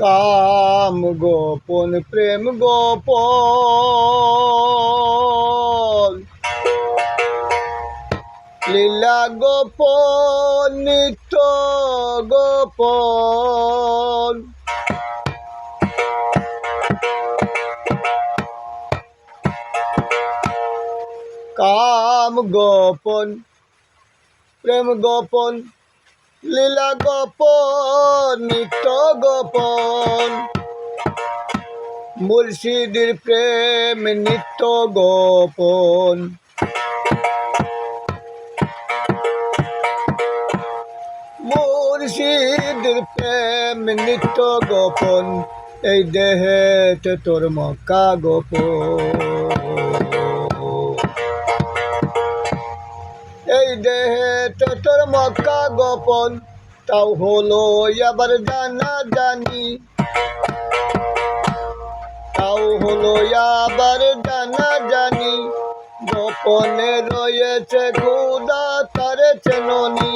কাম গোপন প্রেম গোপন লীলা গোপন নিত্য গোপন কাম গোপন প্রেম গোপন লীলা গোপন নিত্য গোপন মুর্শিদের প্রেম নিত্য গোপন মুর্শিদের প্রেম নিত্য গোপন এই দেহেতে তোর মক্কা গোপন এই দেহেতে তোর মক্কা গোপন তাও হলো আবার জানা জানি তাও হলো আবার জানা জানি গোপনে রয়েছে খোদা তারে চেননি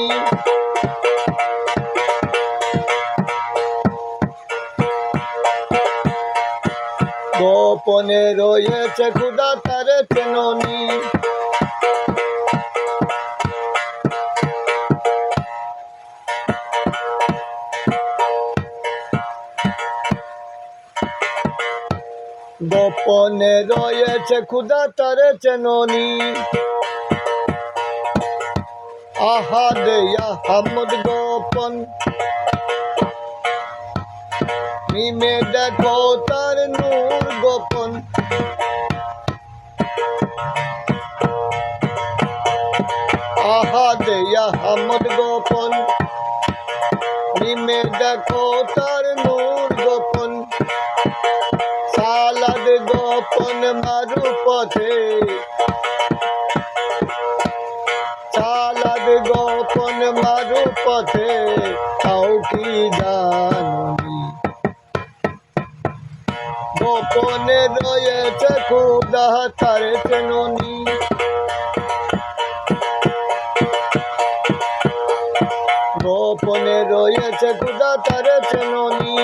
গোপনে রয়েছে খোদা তারে চেননি গোপনে রয়েছে খোদা তারে চেননি আহাদে আহমদ গোপন মিমে দেখো তার নূর গোপন আহাদে আহমদ গোপন মিমে দেখো তার নূর গোপন সালাদ গোপন মারু পথে সালাদ গোপন মারু পথে তাও কি জানি গোপনে রয়েছে খোদা তারে চেননি গোপনে রয়েছে খোদা তারে চেননি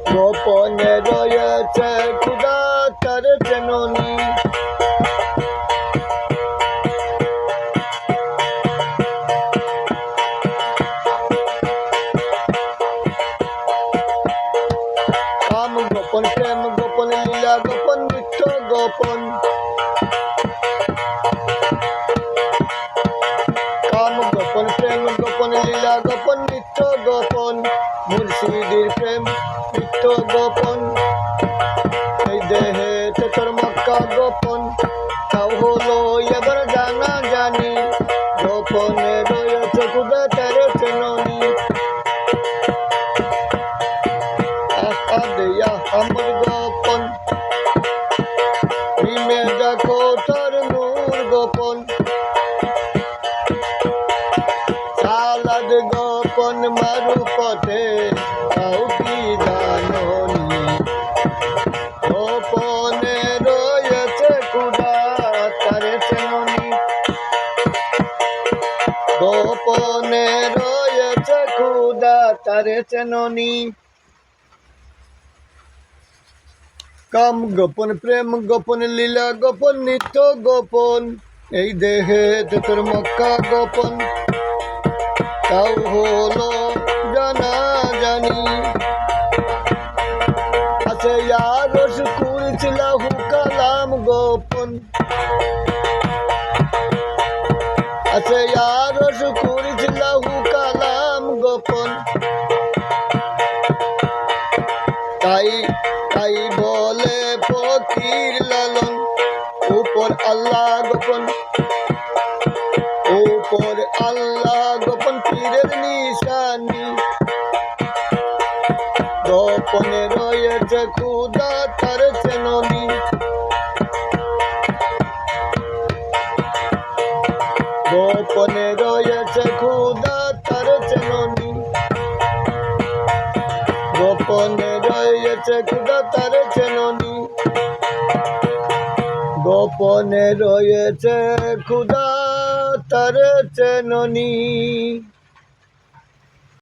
গোপনে রয়েছে খোদা তারে চেননি কাম গোপন প্রেম গোপন লীলা গোপন নিত্য গোপন কাম গোপন প্রেম গোপন লীলা গোপন নিত্য গোপন মুর্শিদের প্রেম নিত্য গোপন এই দেহে তোর মক্কা গোপন তাও হলো এবার জানা জানি গোপনে রয়েছে খোদা তারে চেননি আহাদে আহমদ গোপন মিমে দেখো তার নূর গোপন সালাদ গোপন মারু পথে তাও কি জাননি গোপনে রয়েছে খোদা তারে চেননি গোপনে রয়েছে খোদা তারে চেননি কাম গোপন প্রেম গোপন লীলা গোপন নিত্য গোপন এই দেহে তোর মক্কা গোপন তাও হলো জানা জানি আছে আরো শুকুর ছিলাহু কালাম গোপন আছে আরো শুকুর ছিলাহু কালাম গোপন তাই তাই বলে ফকির লালন উপর আল্লাহ গোপন উপর আল্লাহ গোপন পীরের নিশানি গোপনে রয়েছে খোদা তারে চেননি গোপনে রয়েছে রয়েছে খুদা তারে চেননি, গোপনে রয়েছে খুদা তারে চেননি।